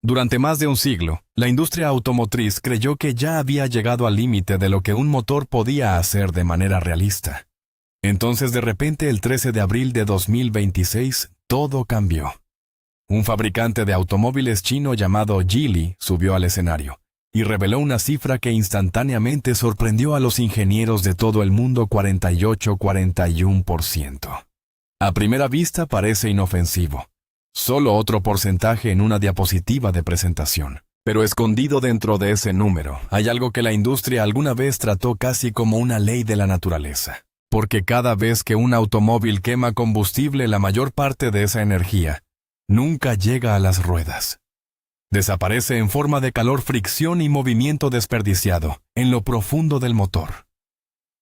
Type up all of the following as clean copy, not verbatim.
Durante más de un siglo, la industria automotriz creyó que ya había llegado al límite de lo que un motor podía hacer de manera realista. Entonces, de repente, el 13 de abril de 2026, todo cambió. Un fabricante de automóviles chino llamado Geely subió al escenario y reveló una cifra que instantáneamente sorprendió a los ingenieros de todo el mundo: 41%. A primera vista parece inofensivo, solo otro porcentaje en una diapositiva de presentación. Pero escondido dentro de ese número, hay algo que la industria alguna vez trató casi como una ley de la naturaleza. Porque cada vez que un automóvil quema combustible, la mayor parte de esa energía nunca llega a las ruedas. Desaparece en forma de calor, fricción y movimiento desperdiciado en lo profundo del motor.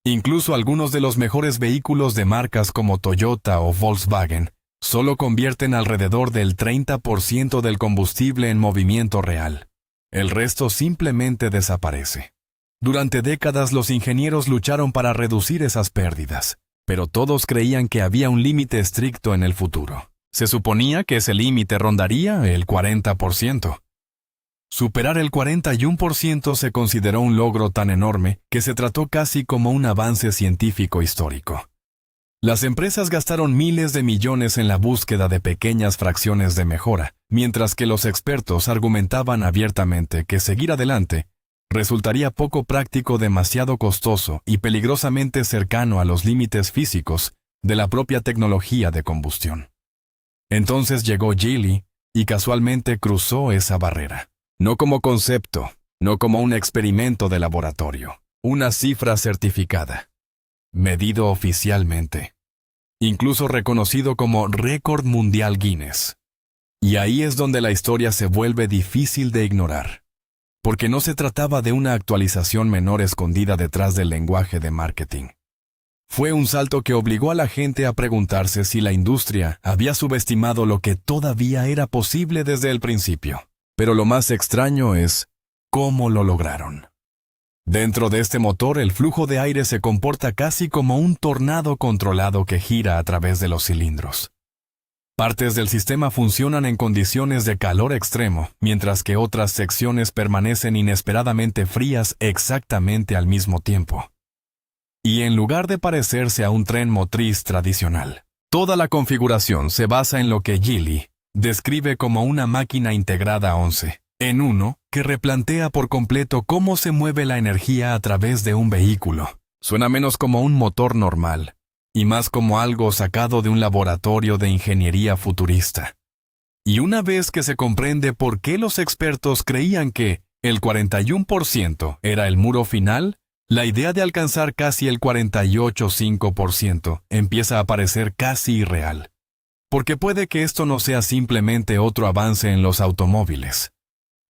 Incluso algunos de los mejores vehículos de marcas como Toyota o Volkswagen solo convierten alrededor del 30% del combustible en movimiento real. El resto simplemente desaparece. Durante décadas los ingenieros lucharon para reducir esas pérdidas, pero todos creían que había un límite estricto en el futuro. Se suponía que ese límite rondaría el 40%. Superar el 41% se consideró un logro tan enorme que se trató casi como un avance científico histórico. Las empresas gastaron miles de millones en la búsqueda de pequeñas fracciones de mejora, mientras que los expertos argumentaban abiertamente que seguir adelante resultaría poco práctico, demasiado costoso y peligrosamente cercano a los límites físicos de la propia tecnología de combustión. Entonces llegó Geely y casualmente cruzó esa barrera. No como concepto, no como un experimento de laboratorio, una cifra certificada, medido oficialmente, incluso reconocido como récord mundial Guinness. Y ahí es donde la historia se vuelve difícil de ignorar, porque no se trataba de una actualización menor escondida detrás del lenguaje de marketing. Fue un salto que obligó a la gente a preguntarse si la industria había subestimado lo que todavía era posible desde el principio. Pero lo más extraño es cómo lo lograron. Dentro de este motor, el flujo de aire se comporta casi como un tornado controlado que gira a través de los cilindros. Partes del sistema funcionan en condiciones de calor extremo, mientras que otras secciones permanecen inesperadamente frías exactamente al mismo tiempo. Y en lugar de parecerse a un tren motriz tradicional, toda la configuración se basa en lo que Geely describe como una máquina integrada 11 en 1 que replantea por completo cómo se mueve la energía a través de un vehículo. Suena menos como un motor normal y más como algo sacado de un laboratorio de ingeniería futurista. Y una vez que se comprende por qué los expertos creían que el 41% era el muro final, la idea de alcanzar casi el 48,5% empieza a parecer casi irreal. Porque puede que esto no sea simplemente otro avance en los automóviles.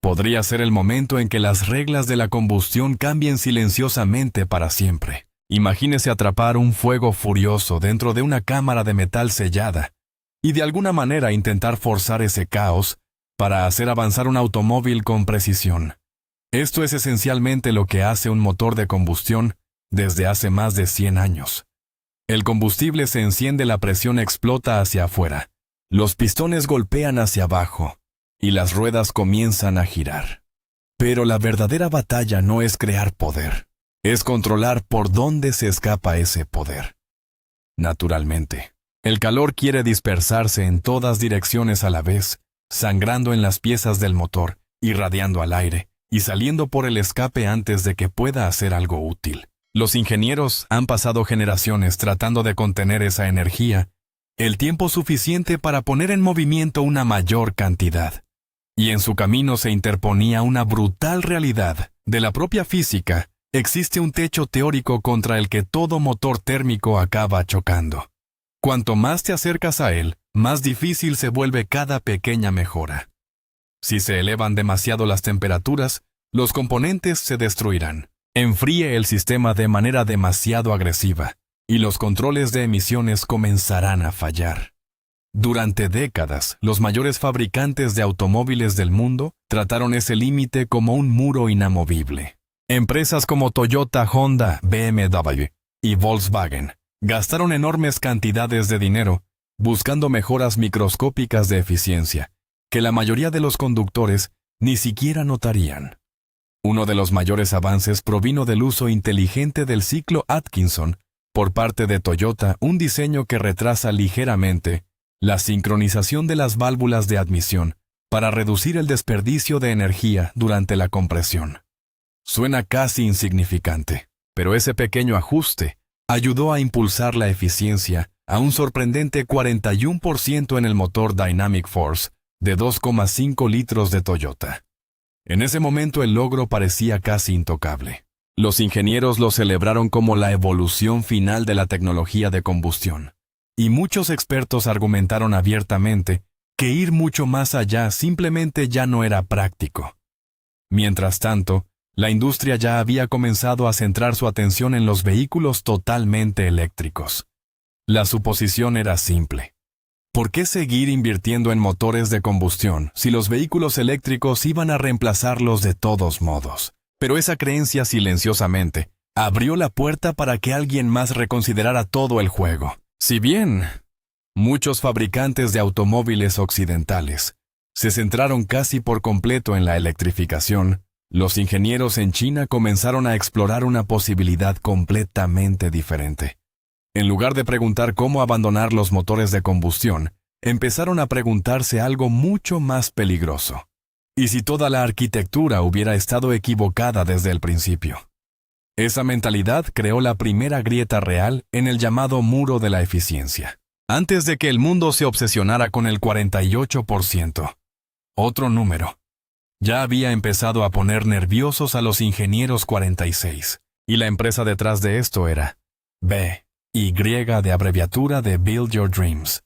Podría ser el momento en que las reglas de la combustión cambien silenciosamente para siempre. Imagínese atrapar un fuego furioso dentro de una cámara de metal sellada y de alguna manera intentar forzar ese caos para hacer avanzar un automóvil con precisión. Esto es esencialmente lo que hace un motor de combustión desde hace más de 100 años. El combustible se enciende, la presión explota hacia afuera, los pistones golpean hacia abajo y las ruedas comienzan a girar. Pero la verdadera batalla no es crear poder, es controlar por dónde se escapa ese poder. Naturalmente, el calor quiere dispersarse en todas direcciones a la vez, sangrando en las piezas del motor, irradiando al aire y saliendo por el escape antes de que pueda hacer algo útil. Los ingenieros han pasado generaciones tratando de contener esa energía, el tiempo suficiente para poner en movimiento una mayor cantidad. Y en su camino se interponía una brutal realidad de la propia física. Existe un techo teórico contra el que todo motor térmico acaba chocando. Cuanto más te acercas a él, más difícil se vuelve cada pequeña mejora. Si se elevan demasiado las temperaturas, los componentes se destruirán. Enfríe el sistema de manera demasiado agresiva, y los controles de emisiones comenzarán a fallar. Durante décadas, los mayores fabricantes de automóviles del mundo trataron ese límite como un muro inamovible. Empresas como Toyota, Honda, BMW y Volkswagen gastaron enormes cantidades de dinero buscando mejoras microscópicas de eficiencia que la mayoría de los conductores ni siquiera notarían. Uno de los mayores avances provino del uso inteligente del ciclo Atkinson por parte de Toyota, un diseño que retrasa ligeramente la sincronización de las válvulas de admisión para reducir el desperdicio de energía durante la compresión. Suena casi insignificante, pero ese pequeño ajuste ayudó a impulsar la eficiencia a un sorprendente 41% en el motor Dynamic Force de 2,5 litros de Toyota. En ese momento el logro parecía casi intocable. Los ingenieros lo celebraron como la evolución final de la tecnología de combustión, y muchos expertos argumentaron abiertamente que ir mucho más allá simplemente ya no era práctico. Mientras tanto, la industria ya había comenzado a centrar su atención en los vehículos totalmente eléctricos. La suposición era simple. ¿Por qué seguir invirtiendo en motores de combustión si los vehículos eléctricos iban a reemplazarlos de todos modos? Pero esa creencia silenciosamente abrió la puerta para que alguien más reconsiderara todo el juego. Si bien muchos fabricantes de automóviles occidentales se centraron casi por completo en la electrificación, los ingenieros en China comenzaron a explorar una posibilidad completamente diferente. En lugar de preguntar cómo abandonar los motores de combustión, empezaron a preguntarse algo mucho más peligroso. ¿Y si toda la arquitectura hubiera estado equivocada desde el principio? Esa mentalidad creó la primera grieta real en el llamado muro de la eficiencia. Antes de que el mundo se obsesionara con el 48%, otro número, ya había empezado a poner nerviosos a los ingenieros 46, y la empresa detrás de esto era BYD, de abreviatura de Build Your Dreams.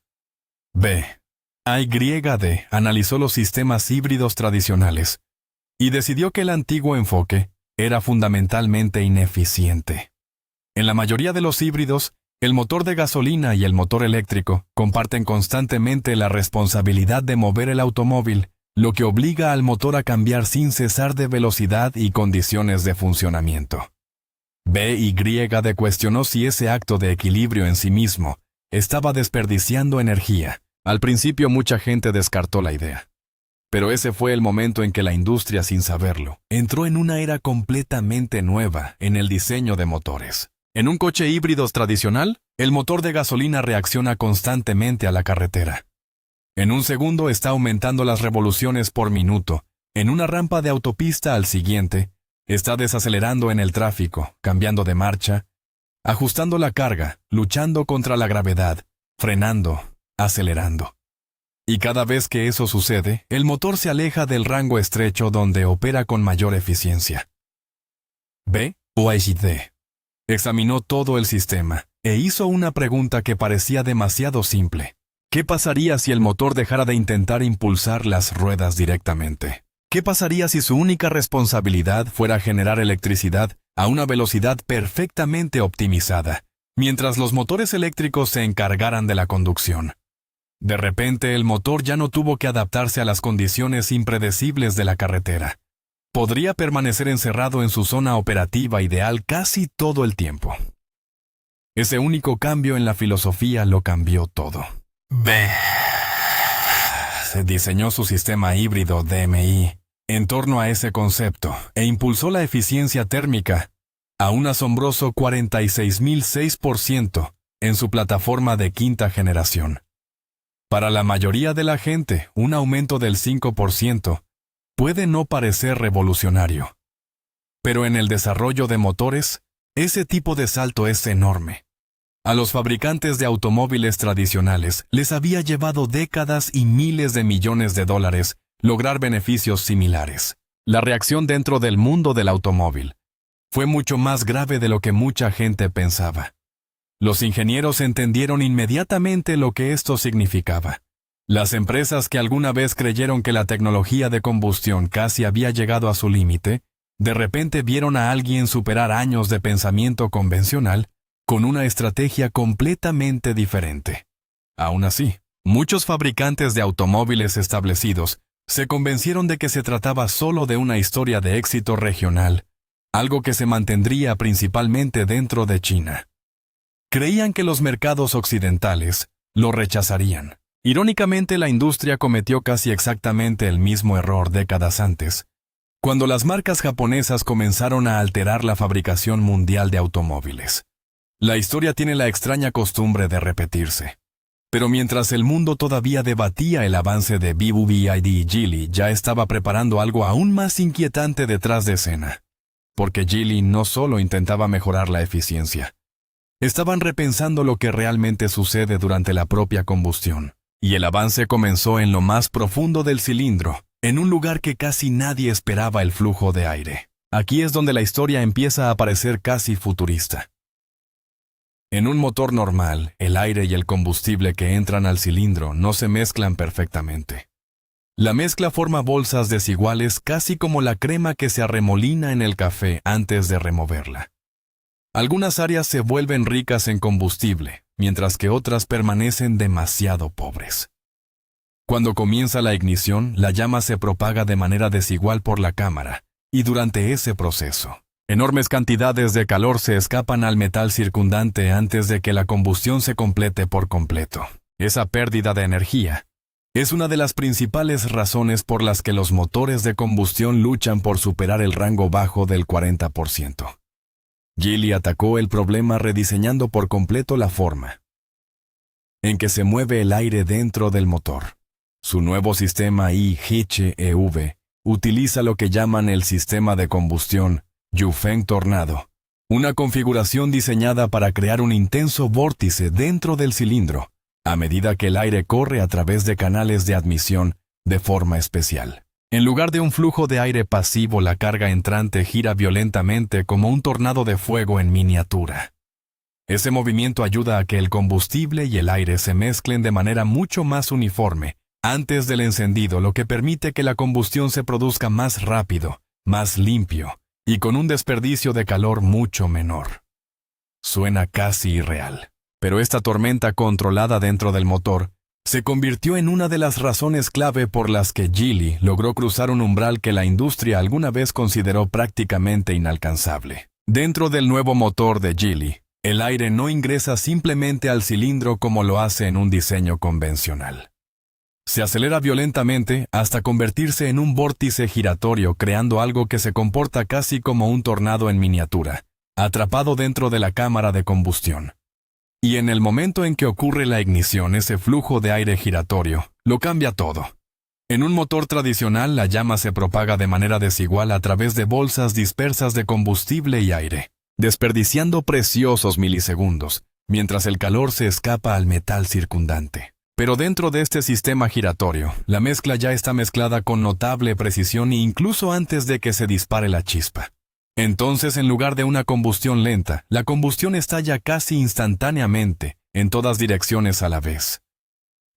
BYD analizó los sistemas híbridos tradicionales y decidió que el antiguo enfoque era fundamentalmente ineficiente. En la mayoría de los híbridos, el motor de gasolina y el motor eléctrico comparten constantemente la responsabilidad de mover el automóvil, lo que obliga al motor a cambiar sin cesar de velocidad y condiciones de funcionamiento. BYD cuestionó si ese acto de equilibrio en sí mismo estaba desperdiciando energía. Al principio mucha gente descartó la idea. Pero ese fue el momento en que la industria, sin saberlo, entró en una era completamente nueva en el diseño de motores. En un coche híbrido tradicional, el motor de gasolina reacciona constantemente a la carretera. En un segundo está aumentando las revoluciones por minuto. En una rampa de autopista al siguiente, está desacelerando en el tráfico, cambiando de marcha, ajustando la carga, luchando contra la gravedad, frenando, acelerando. Y cada vez que eso sucede, el motor se aleja del rango estrecho donde opera con mayor eficiencia. BYD examinó todo el sistema e hizo una pregunta que parecía demasiado simple. ¿Qué pasaría si el motor dejara de intentar impulsar las ruedas directamente? ¿Qué pasaría si su única responsabilidad fuera generar electricidad a una velocidad perfectamente optimizada, mientras los motores eléctricos se encargaran de la conducción? De repente, el motor ya no tuvo que adaptarse a las condiciones impredecibles de la carretera. Podría permanecer encerrado en su zona operativa ideal casi todo el tiempo. Ese único cambio en la filosofía lo cambió todo. Se diseñó su sistema híbrido DMI en torno a ese concepto e impulsó la eficiencia térmica a un asombroso 46.006% en su plataforma de quinta generación. Para la mayoría de la gente, un aumento del 5% puede no parecer revolucionario. Pero en el desarrollo de motores, ese tipo de salto es enorme. A los fabricantes de automóviles tradicionales les había llevado décadas y miles de millones de dólares lograr beneficios similares. La reacción dentro del mundo del automóvil fue mucho más grave de lo que mucha gente pensaba. Los ingenieros entendieron inmediatamente lo que esto significaba. Las empresas que alguna vez creyeron que la tecnología de combustión casi había llegado a su límite, de repente vieron a alguien superar años de pensamiento convencional con una estrategia completamente diferente. Aún así, muchos fabricantes de automóviles establecidos se convencieron de que se trataba solo de una historia de éxito regional, algo que se mantendría principalmente dentro de China. Creían que los mercados occidentales lo rechazarían. Irónicamente, la industria cometió casi exactamente el mismo error décadas antes, cuando las marcas japonesas comenzaron a alterar la fabricación mundial de automóviles. La historia tiene la extraña costumbre de repetirse. Pero mientras el mundo todavía debatía el avance de BYD, Geely ya estaba preparando algo aún más inquietante detrás de escena. Porque Geely no solo intentaba mejorar la eficiencia, estaban repensando lo que realmente sucede durante la propia combustión. Y el avance comenzó en lo más profundo del cilindro, en un lugar que casi nadie esperaba el flujo de aire. Aquí es donde la historia empieza a parecer casi futurista. En un motor normal, el aire y el combustible que entran al cilindro no se mezclan perfectamente. La mezcla forma bolsas desiguales casi como la crema que se arremolina en el café antes de removerla. Algunas áreas se vuelven ricas en combustible, mientras que otras permanecen demasiado pobres. Cuando comienza la ignición, la llama se propaga de manera desigual por la cámara, y durante ese proceso, enormes cantidades de calor se escapan al metal circundante antes de que la combustión se complete por completo. Esa pérdida de energía es una de las principales razones por las que los motores de combustión luchan por superar el rango bajo del 40%. Geely atacó el problema rediseñando por completo la forma en que se mueve el aire dentro del motor. Su nuevo sistema IHEV utiliza lo que llaman el sistema de combustión Yufeng Tornado, una configuración diseñada para crear un intenso vórtice dentro del cilindro, a medida que el aire corre a través de canales de admisión de forma especial. En lugar de un flujo de aire pasivo, la carga entrante gira violentamente como un tornado de fuego en miniatura. Ese movimiento ayuda a que el combustible y el aire se mezclen de manera mucho más uniforme antes del encendido, lo que permite que la combustión se produzca más rápido, más limpio, y con un desperdicio de calor mucho menor. Suena casi irreal, pero esta tormenta controlada dentro del motor se convirtió en una de las razones clave por las que Geely logró cruzar un umbral que la industria alguna vez consideró prácticamente inalcanzable. Dentro del nuevo motor de Geely, el aire no ingresa simplemente al cilindro como lo hace en un diseño convencional. Se acelera violentamente hasta convertirse en un vórtice giratorio, creando algo que se comporta casi como un tornado en miniatura, atrapado dentro de la cámara de combustión. Y en el momento en que ocurre la ignición, ese flujo de aire giratorio lo cambia todo. En un motor tradicional, la llama se propaga de manera desigual a través de bolsas dispersas de combustible y aire, desperdiciando preciosos milisegundos, mientras el calor se escapa al metal circundante. Pero dentro de este sistema giratorio, la mezcla ya está mezclada con notable precisión incluso antes de que se dispare la chispa. Entonces, en lugar de una combustión lenta, la combustión estalla casi instantáneamente, en todas direcciones a la vez.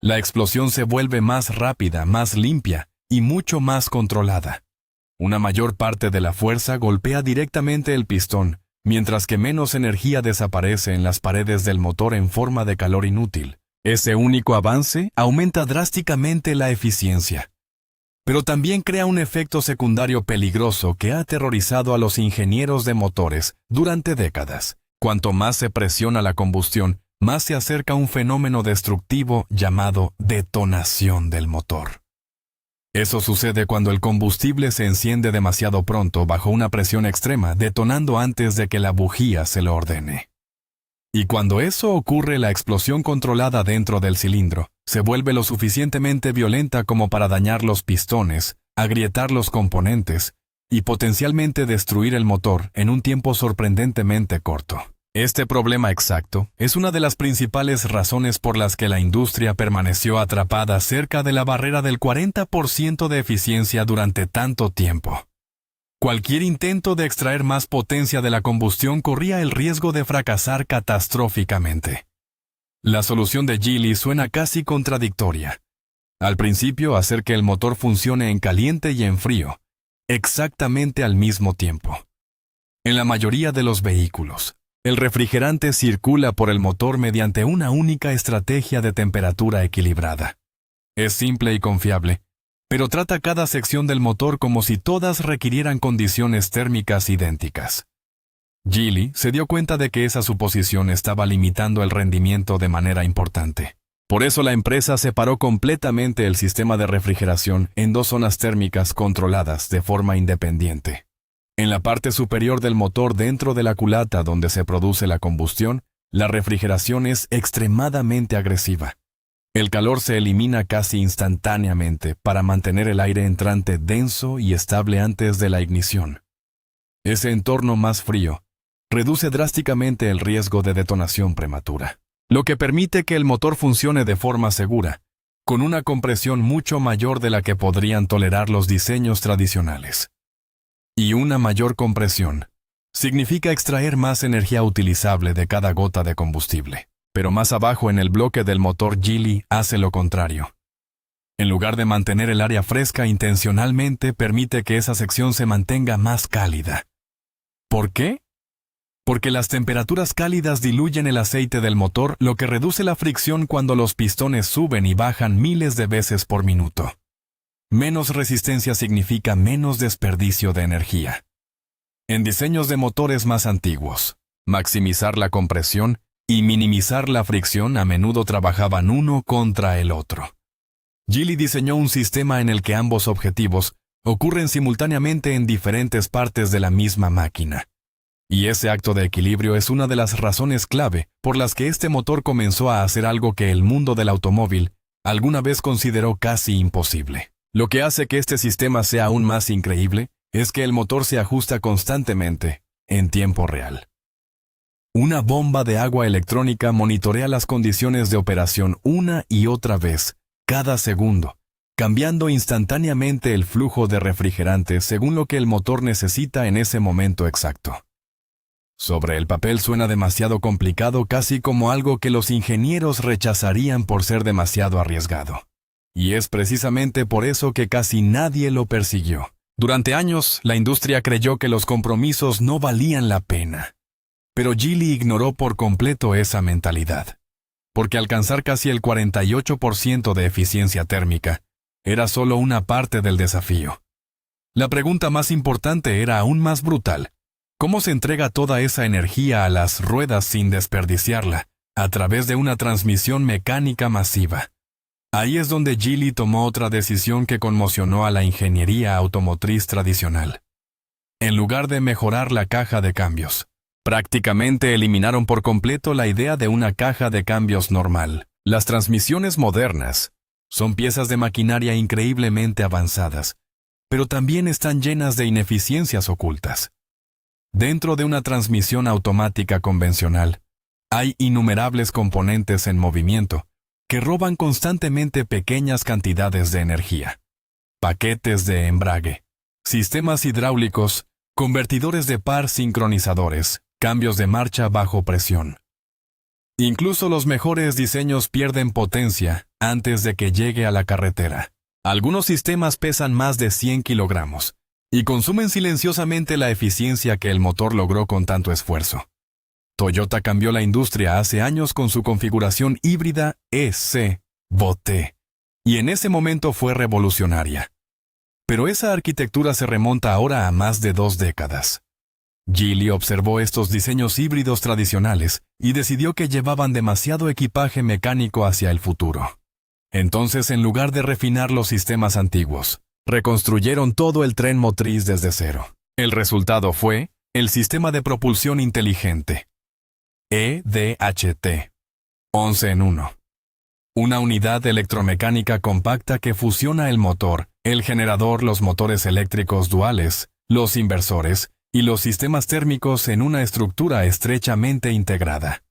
La explosión se vuelve más rápida, más limpia y mucho más controlada. Una mayor parte de la fuerza golpea directamente el pistón, mientras que menos energía desaparece en las paredes del motor en forma de calor inútil. Ese único avance aumenta drásticamente la eficiencia, pero también crea un efecto secundario peligroso que ha aterrorizado a los ingenieros de motores durante décadas. Cuanto más se presiona la combustión, más se acerca un fenómeno destructivo llamado detonación del motor. Eso sucede cuando el combustible se enciende demasiado pronto bajo una presión extrema, detonando antes de que la bujía se lo ordene. Y cuando eso ocurre, la explosión controlada dentro del cilindro se vuelve lo suficientemente violenta como para dañar los pistones, agrietar los componentes y potencialmente destruir el motor en un tiempo sorprendentemente corto. Este problema exacto es una de las principales razones por las que la industria permaneció atrapada cerca de la barrera del 40% de eficiencia durante tanto tiempo. Cualquier intento de extraer más potencia de la combustión corría el riesgo de fracasar catastróficamente. La solución de Geely suena casi contradictoria. Al principio, hacer que el motor funcione en caliente y en frío, exactamente al mismo tiempo. En la mayoría de los vehículos, el refrigerante circula por el motor mediante una única estrategia de temperatura equilibrada. Es simple y confiable, pero trata cada sección del motor como si todas requirieran condiciones térmicas idénticas. Geely se dio cuenta de que esa suposición estaba limitando el rendimiento de manera importante. Por eso la empresa separó completamente el sistema de refrigeración en dos zonas térmicas controladas de forma independiente. En la parte superior del motor dentro de la culata donde se produce la combustión, la refrigeración es extremadamente agresiva. El calor se elimina casi instantáneamente para mantener el aire entrante denso y estable antes de la ignición. Ese entorno más frío reduce drásticamente el riesgo de detonación prematura, lo que permite que el motor funcione de forma segura, con una compresión mucho mayor de la que podrían tolerar los diseños tradicionales. Y una mayor compresión significa extraer más energía utilizable de cada gota de combustible. Pero más abajo en el bloque del motor Geely hace lo contrario. En lugar de mantener el área fresca intencionalmente, permite que esa sección se mantenga más cálida. ¿Por qué? Porque las temperaturas cálidas diluyen el aceite del motor, lo que reduce la fricción cuando los pistones suben y bajan miles de veces por minuto. Menos resistencia significa menos desperdicio de energía. En diseños de motores más antiguos, maximizar la compresión y minimizar la fricción a menudo trabajaban uno contra el otro. Geely diseñó un sistema en el que ambos objetivos ocurren simultáneamente en diferentes partes de la misma máquina. Y ese acto de equilibrio es una de las razones clave por las que este motor comenzó a hacer algo que el mundo del automóvil alguna vez consideró casi imposible. Lo que hace que este sistema sea aún más increíble es que el motor se ajusta constantemente, en tiempo real. Una bomba de agua electrónica monitorea las condiciones de operación una y otra vez, cada segundo, cambiando instantáneamente el flujo de refrigerante según lo que el motor necesita en ese momento exacto. Sobre el papel suena demasiado complicado, casi como algo que los ingenieros rechazarían por ser demasiado arriesgado. Y es precisamente por eso que casi nadie lo persiguió. Durante años, la industria creyó que los compromisos no valían la pena. Pero Geely ignoró por completo esa mentalidad, porque alcanzar casi el 48% de eficiencia térmica era solo una parte del desafío. La pregunta más importante era aún más brutal. ¿Cómo se entrega toda esa energía a las ruedas sin desperdiciarla, a través de una transmisión mecánica masiva? Ahí es donde Geely tomó otra decisión que conmocionó a la ingeniería automotriz tradicional. En lugar de mejorar la caja de cambios, prácticamente eliminaron por completo la idea de una caja de cambios normal. Las transmisiones modernas son piezas de maquinaria increíblemente avanzadas, pero también están llenas de ineficiencias ocultas. Dentro de una transmisión automática convencional, hay innumerables componentes en movimiento que roban constantemente pequeñas cantidades de energía. Paquetes de embrague, sistemas hidráulicos, convertidores de par sincronizadores, cambios de marcha bajo presión. Incluso los mejores diseños pierden potencia antes de que llegue a la carretera. Algunos sistemas pesan más de 100 kilogramos y consumen silenciosamente la eficiencia que el motor logró con tanto esfuerzo. Toyota cambió la industria hace años con su configuración híbrida EC-T, y en ese momento fue revolucionaria. Pero esa arquitectura se remonta ahora a más de 2 décadas. Geely observó estos diseños híbridos tradicionales y decidió que llevaban demasiado equipaje mecánico hacia el futuro. Entonces, en lugar de refinar los sistemas antiguos, reconstruyeron todo el tren motriz desde cero. El resultado fue el sistema de propulsión inteligente, EDHT, 11 en 1. Una unidad electromecánica compacta que fusiona el motor, el generador, los motores eléctricos duales, los inversores y los sistemas térmicos en una estructura estrechamente integrada.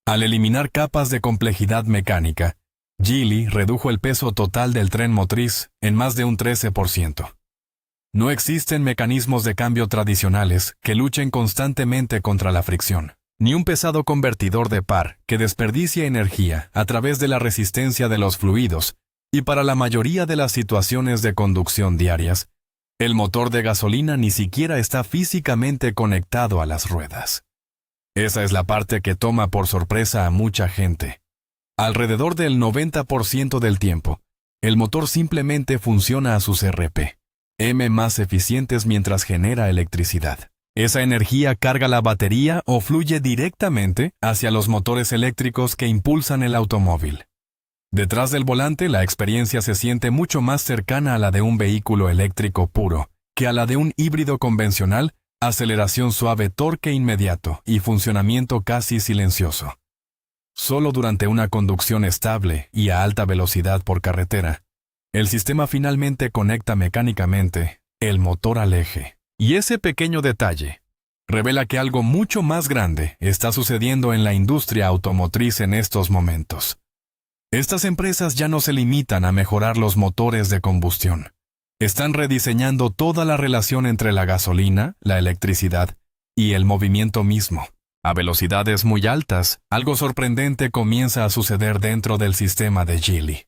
Al eliminar capas de complejidad mecánica, Geely redujo el peso total del tren motriz en más de un 13%. No existen mecanismos de cambio tradicionales que luchen constantemente contra la fricción, ni un pesado convertidor de par que desperdicie energía a través de la resistencia de los fluidos, y para la mayoría de las situaciones de conducción diarias, el motor de gasolina ni siquiera está físicamente conectado a las ruedas. Esa es la parte que toma por sorpresa a mucha gente. Alrededor del 90% del tiempo, el motor simplemente funciona a sus RPM más eficientes mientras genera electricidad. Esa energía carga la batería o fluye directamente hacia los motores eléctricos que impulsan el automóvil. Detrás del volante, la experiencia se siente mucho más cercana a la de un vehículo eléctrico puro que a la de un híbrido convencional, aceleración suave, torque inmediato y funcionamiento casi silencioso. Solo durante una conducción estable y a alta velocidad por carretera, el sistema finalmente conecta mecánicamente el motor al eje. Y ese pequeño detalle revela que algo mucho más grande está sucediendo en la industria automotriz en estos momentos. Estas empresas ya no se limitan a mejorar los motores de combustión. Están rediseñando toda la relación entre la gasolina, la electricidad y el movimiento mismo. A velocidades muy altas, algo sorprendente comienza a suceder dentro del sistema de Geely.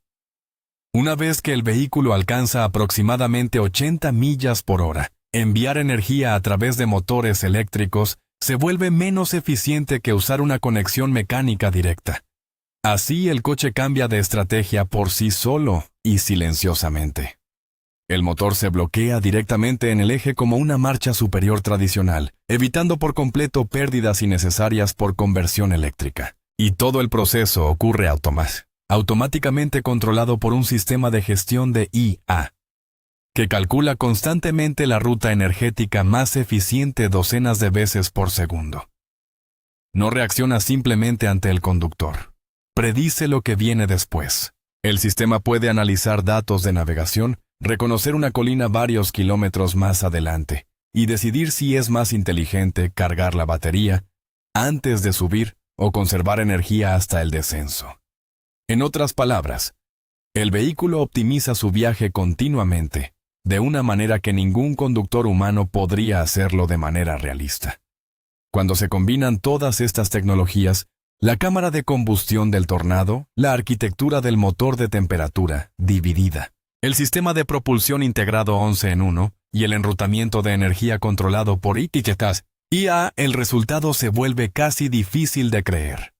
Una vez que el vehículo alcanza aproximadamente 80 millas por hora, enviar energía a través de motores eléctricos se vuelve menos eficiente que usar una conexión mecánica directa. Así el coche cambia de estrategia por sí solo y silenciosamente. El motor se bloquea directamente en el eje como una marcha superior tradicional, evitando por completo pérdidas innecesarias por conversión eléctrica. Y todo el proceso ocurre automáticamente controlado por un sistema de gestión de IA, que calcula constantemente la ruta energética más eficiente docenas de veces por segundo. No reacciona simplemente ante el conductor. Predice lo que viene después. El sistema puede analizar datos de navegación, reconocer una colina varios kilómetros más adelante y decidir si es más inteligente cargar la batería antes de subir o conservar energía hasta el descenso. En otras palabras, el vehículo optimiza su viaje continuamente, de una manera que ningún conductor humano podría hacerlo de manera realista. Cuando se combinan todas estas tecnologías, la cámara de combustión del Tornado, la arquitectura del motor de temperatura dividida, el sistema de propulsión integrado 11 en 1 y el enrutamiento de energía controlado por IA, el resultado se vuelve casi difícil de creer.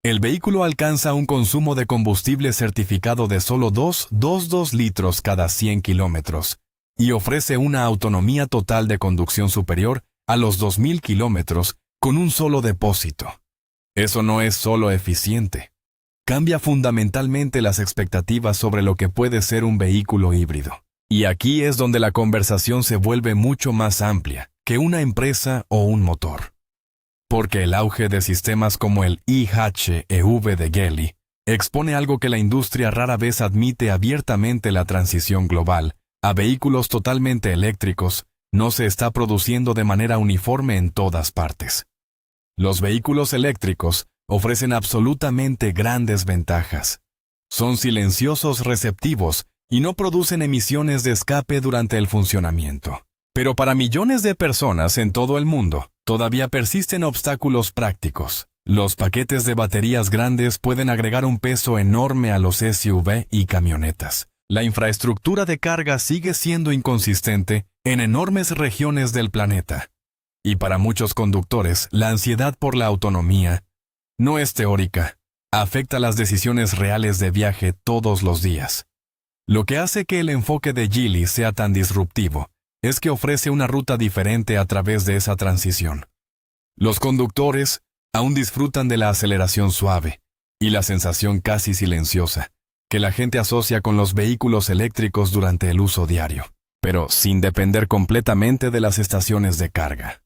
El vehículo alcanza un consumo de combustible certificado de solo 2,22 litros cada 100 kilómetros y ofrece una autonomía total de conducción superior a los 2.000 kilómetros con un solo depósito. Eso no es solo eficiente. Cambia fundamentalmente las expectativas sobre lo que puede ser un vehículo híbrido. Y aquí es donde la conversación se vuelve mucho más amplia que una empresa o un motor. Porque el auge de sistemas como el IHEV de Geely expone algo que la industria rara vez admite abiertamente: la transición global a vehículos totalmente eléctricos no se está produciendo de manera uniforme en todas partes. Los vehículos eléctricos ofrecen absolutamente grandes ventajas. Son silenciosos, receptivos y no producen emisiones de escape durante el funcionamiento. Pero para millones de personas en todo el mundo, todavía persisten obstáculos prácticos. Los paquetes de baterías grandes pueden agregar un peso enorme a los SUV y camionetas. La infraestructura de carga sigue siendo inconsistente en enormes regiones del planeta. Y para muchos conductores, la ansiedad por la autonomía no es teórica, afecta las decisiones reales de viaje todos los días. Lo que hace que el enfoque de Geely sea tan disruptivo es que ofrece una ruta diferente a través de esa transición. Los conductores aún disfrutan de la aceleración suave y la sensación casi silenciosa que la gente asocia con los vehículos eléctricos durante el uso diario, pero sin depender completamente de las estaciones de carga.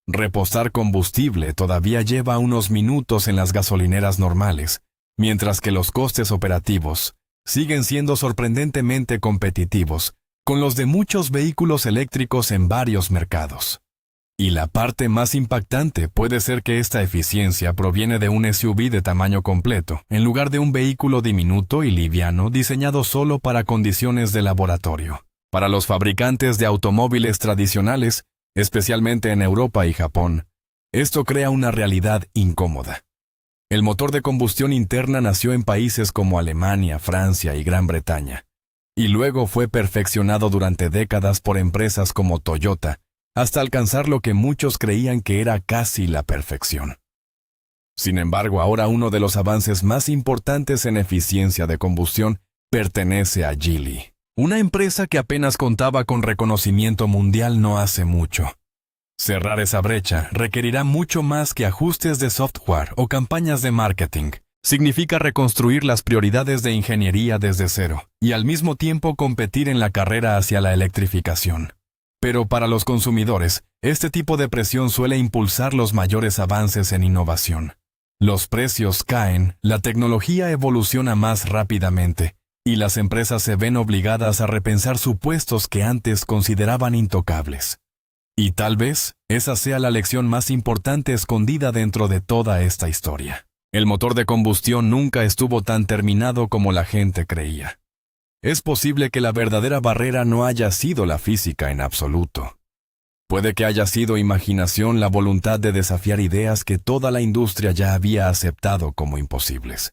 Repostar combustible todavía lleva unos minutos en las gasolineras normales, mientras que los costes operativos siguen siendo sorprendentemente competitivos con los de muchos vehículos eléctricos en varios mercados. Y la parte más impactante puede ser que esta eficiencia proviene de un SUV de tamaño completo, en lugar de un vehículo diminuto y liviano diseñado solo para condiciones de laboratorio. Para los fabricantes de automóviles tradicionales, especialmente en Europa y Japón, esto crea una realidad incómoda. El motor de combustión interna nació en países como Alemania, Francia y Gran Bretaña, y luego fue perfeccionado durante décadas por empresas como Toyota, hasta alcanzar lo que muchos creían que era casi la perfección. Sin embargo, ahora uno de los avances más importantes en eficiencia de combustión pertenece a Geely, una empresa que apenas contaba con reconocimiento mundial no hace mucho. Cerrar esa brecha requerirá mucho más que ajustes de software o campañas de marketing. Significa reconstruir las prioridades de ingeniería desde cero y al mismo tiempo competir en la carrera hacia la electrificación. Pero para los consumidores, este tipo de presión suele impulsar los mayores avances en innovación. Los precios caen, la tecnología evoluciona más rápidamente, y las empresas se ven obligadas a repensar supuestos que antes consideraban intocables. Y tal vez, esa sea la lección más importante escondida dentro de toda esta historia. El motor de combustión nunca estuvo tan terminado como la gente creía. Es posible que la verdadera barrera no haya sido la física en absoluto. Puede que haya sido imaginación, la voluntad de desafiar ideas que toda la industria ya había aceptado como imposibles.